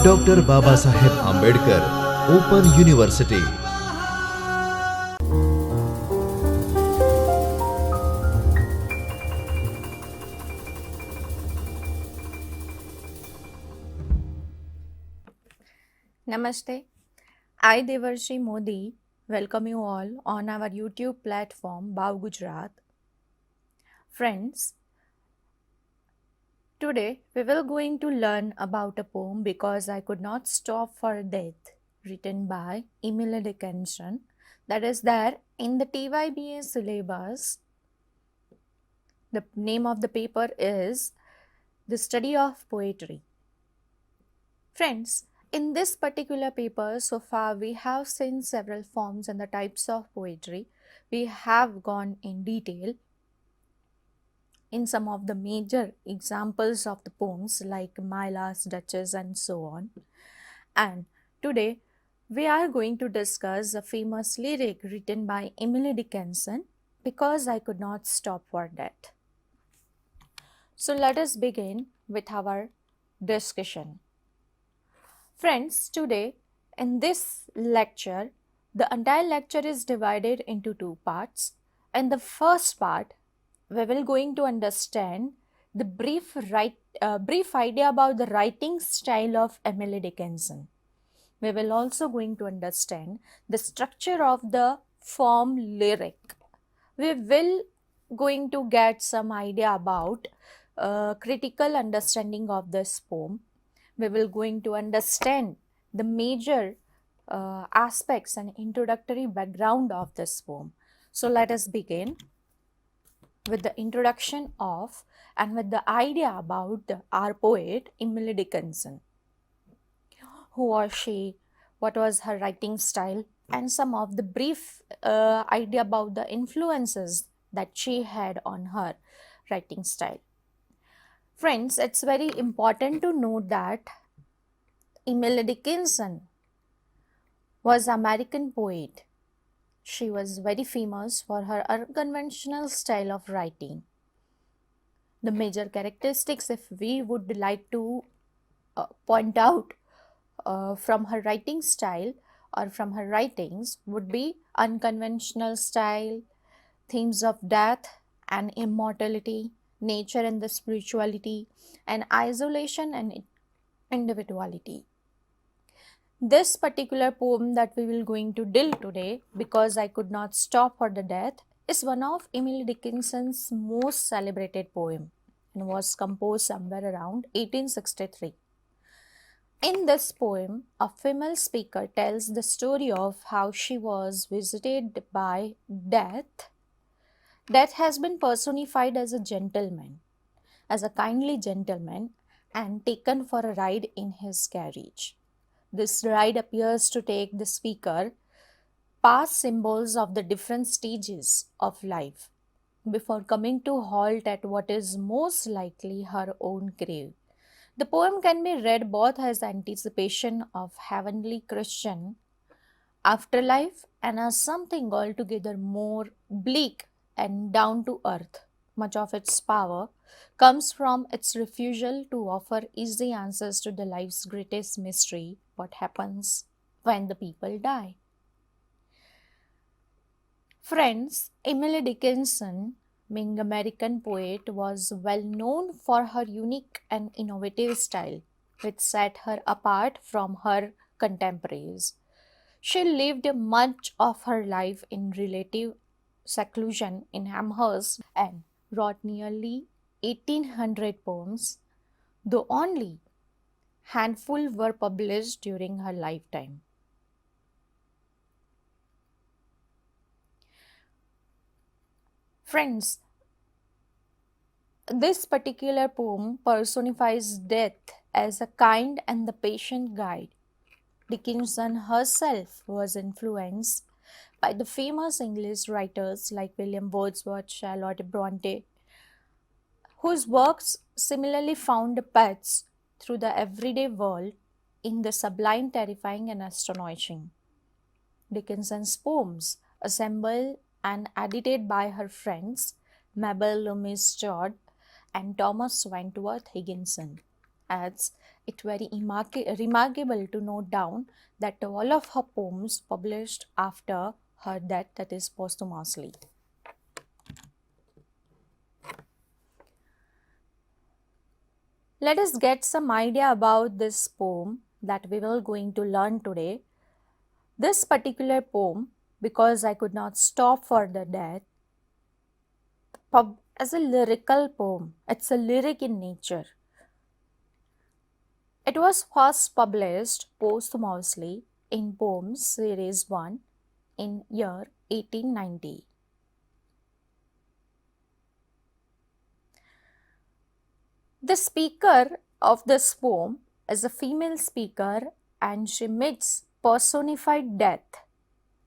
Dr. Babasaheb Ambedkar Open University. Namaste. I, Devarshi Modi, welcome you all on our YouTube platform BAOUGujarat. Friends, today we will going to learn about a poem Because I Could Not Stop for Death, written by Emily Dickinson, that is there in the TYBA syllabus. The name of the paper is The Study of Poetry. Friends, in this particular paper, so far we have seen several forms and the types of poetry. We have gone in detail in some of the major examples of the poems like My Last Duchess and so on. And today we are going to discuss a famous lyric written by Emily Dickinson, Because I Could Not Stop for Death. So let us begin with our discussion. Friends, today in this lecture, the entire lecture is divided into two parts. In the first part, we will going to understand the brief idea about the writing style of Emily Dickinson. We will also going to understand the structure of the form lyric. We will going to get some idea about critical understanding of this poem. We will going to understand the major aspects and introductory background of this poem. So let us begin with the introduction of and with the idea about our poet Emily Dickinson. Who was she? What was her writing style? And some of the brief idea about the influences that she had on her writing style. Friends, it's very important to note that Emily Dickinson was an American poet. She was very famous for her unconventional style of writing. The major characteristics, if we would like to point out from her writing style or from her writings, would be unconventional style, themes of death and immortality, nature and the spirituality, and isolation and individuality. This particular poem that we will going to deal today, Because I Could Not Stop for the Death, is one of Emily Dickinson's most celebrated poem and was composed somewhere around 1863. In this poem, a female speaker tells the story of how she was visited by death. Death has been personified as a gentleman, as a kindly gentleman, and taken for a ride in his carriage. This ride appears to take the speaker past symbols of the different stages of life before coming to halt at what is most likely her own grave. The poem can be read both as anticipation of heavenly Christian afterlife and as something altogether more bleak and down to earth. Much of its power comes from its refusal to offer easy answers to the life's greatest mystery, what happens when the people die. Friends, Emily Dickinson, being American poet, was well known for her unique and innovative style, which set her apart from her contemporaries. She lived much of her life in relative seclusion in Amherst and wrote nearly 1800 poems, though only handful were published during her lifetime. Friends, this particular poem personifies death as a kind and the patient guide. Dickinson herself was influenced by the famous English writers like William Wordsworth, Charlotte Bronte, whose works similarly found paths through the everyday world in the sublime, terrifying, and astonishing. Dickinson's poems, assembled and edited by her friends Mabel Loomis Todd and Thomas Wentworth Higginson, adds it very remarkable to note down that all of her poems published after her death, that is posthumously. Let us get some idea about this poem that we will going to learn today. This particular poem, because I could not stop for the death, as a lyrical poem. It's a lyric in nature. It was first published posthumously in Poems Series 1 in year 1890. The speaker of this poem is a female speaker and she meets personified death.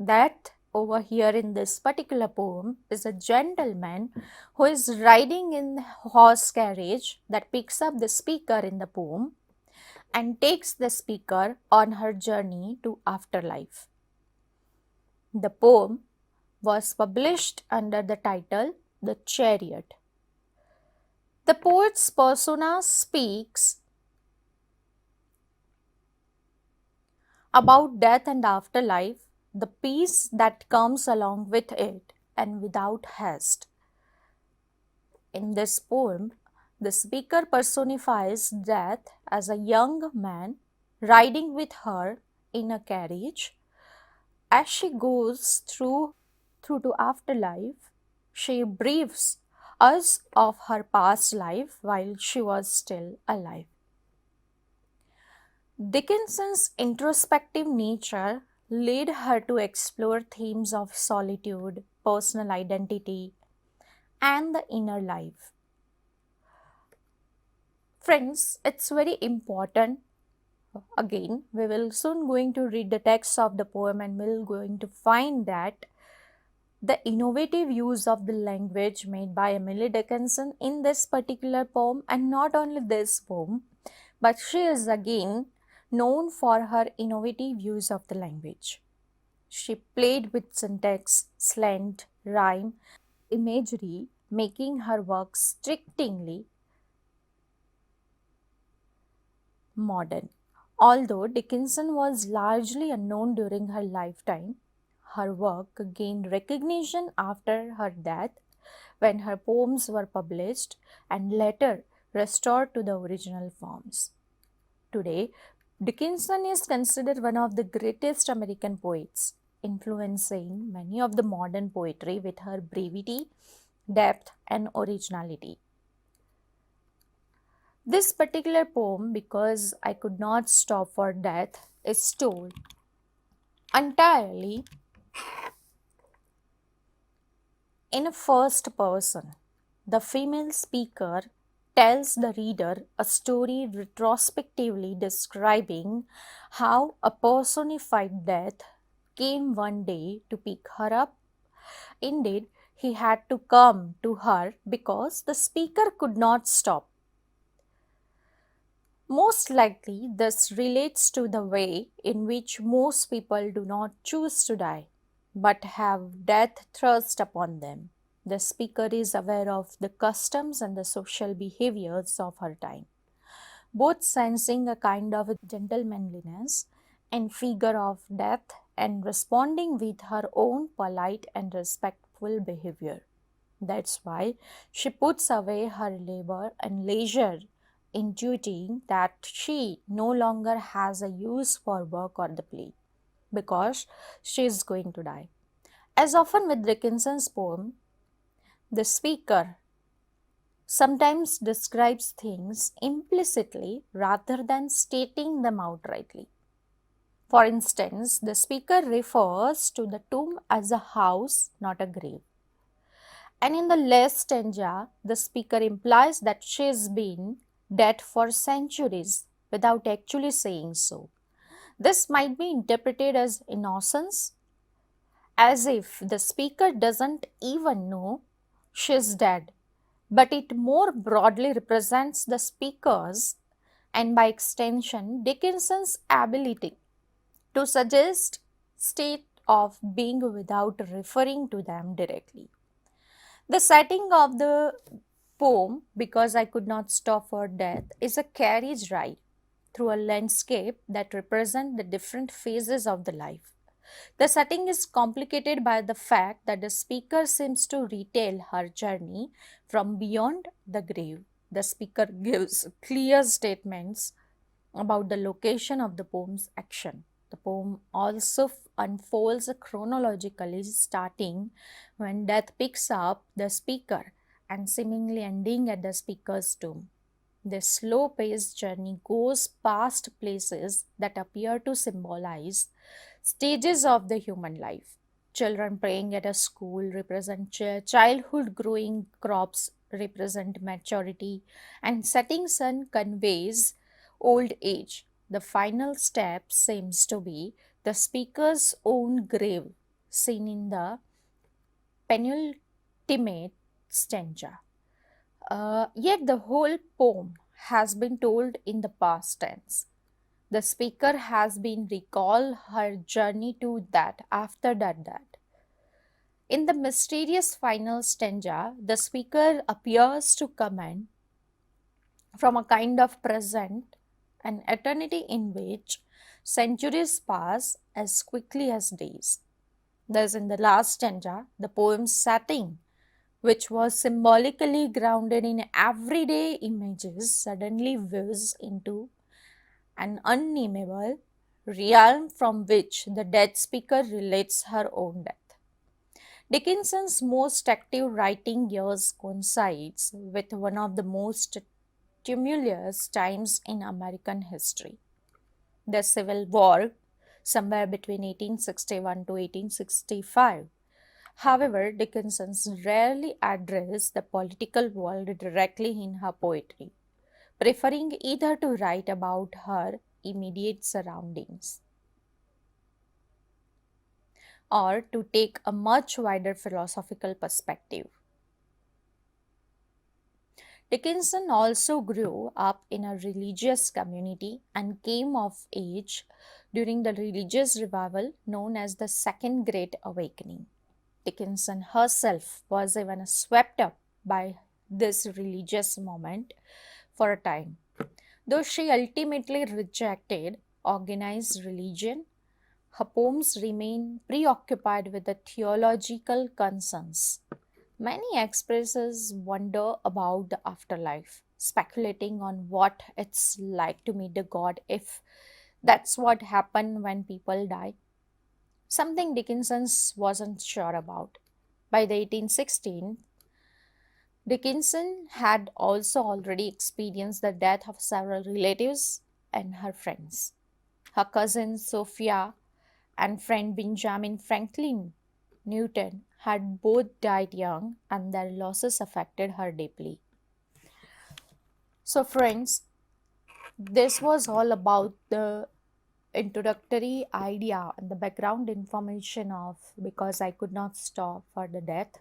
That over here in this particular poem is a gentleman who is riding in horse carriage that picks up the speaker in the poem and takes the speaker on her journey to afterlife. The poem was published under the title The Chariot. The poet's persona speaks about death and afterlife, the peace that comes along with it, and without haste. In this poem, the speaker personifies death as a young man riding with her in a carriage. As she goes through to afterlife, she briefs us of her past life while she was still alive. Dickinson's introspective nature led her to explore themes of solitude, personal identity, and the inner life. Friends, it's very important. Again, we will soon going to read the text of the poem and we'll going to find that the innovative use of the language made by Emily Dickinson in this particular poem, and not only this poem, but she is again known for her innovative use of the language. She played with syntax, slant, rhyme, imagery, making her work strikingly modern. Although Dickinson was largely unknown during her lifetime, her work gained recognition after her death when her poems were published and later restored to the original forms. Today, Dickinson is considered one of the greatest American poets, influencing many of the modern poetry with her brevity, depth, and originality. This particular poem, Because I Could Not Stop for Death, is told entirely in a first person. The female speaker tells the reader a story retrospectively describing how a personified death came one day to pick her up. Indeed, he had to come to her because the speaker could not stop. Most likely, this relates to the way in which most people do not choose to die, but have death thrust upon them. The speaker is aware of the customs and the social behaviors of her time, both sensing a kind of gentlemanliness and figure of death and responding with her own polite and respectful behavior. That's why she puts away her labor and leisure, intuiting that she no longer has a use for work or the play because she is going to die. As often with Dickinson's poem, the speaker sometimes describes things implicitly rather than stating them outrightly. For instance, the speaker refers to the tomb as a house, not a grave. And in the last stanza, the speaker implies that she has been dead for centuries without actually saying so. This might be interpreted as innocence, as if the speaker doesn't even know she's dead, but it more broadly represents the speaker's and by extension Dickinson's ability to suggest state of being without referring to them directly. The setting of the poem, Because I Could Not Stop for Death, is a carriage ride through a landscape that represent the different phases of the life. The setting is complicated by the fact that the speaker seems to retell her journey from beyond the grave. The speaker gives clear statements about the location of the poem's action. The poem also unfolds chronologically, starting when death picks up the speaker and seemingly ending at the speaker's tomb. This slow paced journey goes past places that appear to symbolize stages of the human life. Children praying at a school represent childhood, growing crops represent maturity, and setting sun conveys old age. The final step seems to be the speaker's own grave, seen in the penultimate stanza. Yet the whole poem has been told in the past tense. The speaker has been recall her journey to that after that. In the mysterious final stanza, the speaker appears to comment from a kind of present, an eternity in which centuries pass as quickly as days. Thus, in the last stanza, the poem's setting, which was symbolically grounded in everyday images, suddenly whizzes into an unnameable realm from which the dead speaker relates her own death. Dickinson's most active writing years coincides with one of the most tumultuous times in American history, the Civil War, somewhere between 1861 to 1865. However, Dickinson rarely addressed the political world directly in her poetry, preferring either to write about her immediate surroundings or to take a much wider philosophical perspective. Dickinson also grew up in a religious community and came of age during the religious revival known as the Second Great Awakening. Dickinson herself was even swept up by this religious moment for a time. Though she ultimately rejected organized religion, her poems remain preoccupied with the theological concerns. Many expresses wonder about the afterlife, speculating on what it's like to meet the God if that's what happened when people die. Something Dickinson wasn't sure about. By the 1816, Dickinson had also already experienced the death of several relatives and her friends. Her cousin Sophia and friend Benjamin Franklin Newton had both died young, and their losses affected her deeply. So, friends, this was all about the introductory idea and the background information of Because I Could Not Stop for the Death.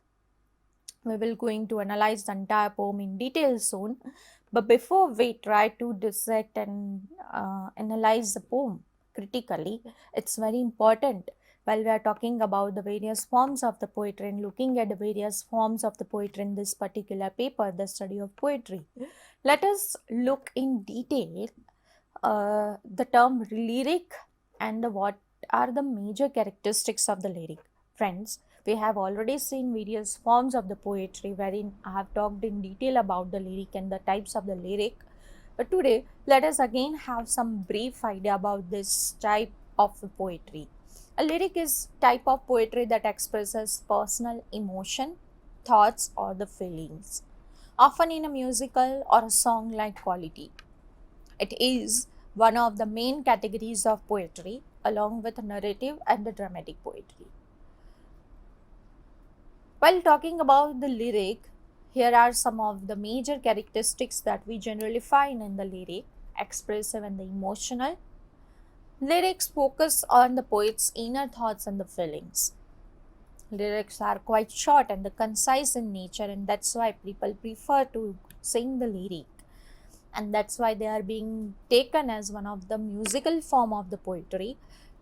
We will going to analyze the entire poem in detail soon, but before we try to dissect and analyze the poem critically, it's very important while we are talking about the various forms of the poetry and looking at the various forms of the poetry in this particular paper, the study of poetry. Let us look in detail the term lyric and what are the major characteristics of the lyric. Friends, we have already seen various forms of the poetry wherein I have talked in detail about the lyric and the types of the lyric. But today, let us again have some brief idea about this type of poetry. A lyric is type of poetry that expresses personal emotion, thoughts, or the feelings, often in a musical or a song-like quality. It is one of the main categories of poetry, along with narrative and the dramatic poetry. While talking about the lyric, here are some of the major characteristics that we generally find in the lyric: expressive and the emotional. Lyrics focus on the poet's inner thoughts and the feelings. Lyrics are quite short and the concise in nature, and that's why people prefer to sing the lyric. And that's why they are being taken as one of the musical form of the poetry.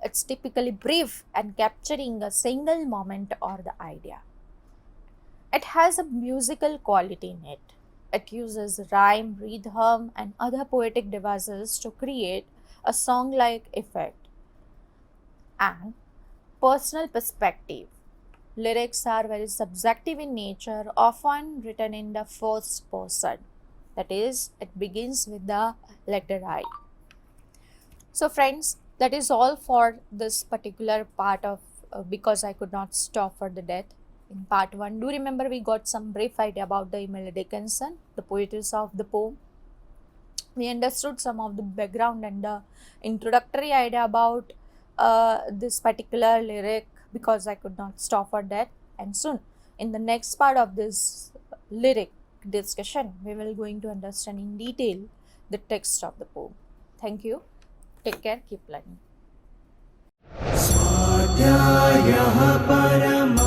It's typically brief and capturing a single moment or the idea. It has a musical quality in it. It uses rhyme, rhythm, and other poetic devices to create a song like effect. And personal perspective. Lyrics are very subjective in nature, often written in the first person. That is, it begins with the letter I. So, friends, that is all for this particular part of because I could not stop for the death. In part 1, do remember we got some brief idea about the Emily Dickinson, the poetess of the poem. We understood some of the background and the introductory idea about this particular lyric because I could not stop for that. And soon, in the next part of this lyric discussion, we will going to understand in detail the text of the poem. Thank you. Take care. Keep learning. स्वाध्यायः परमः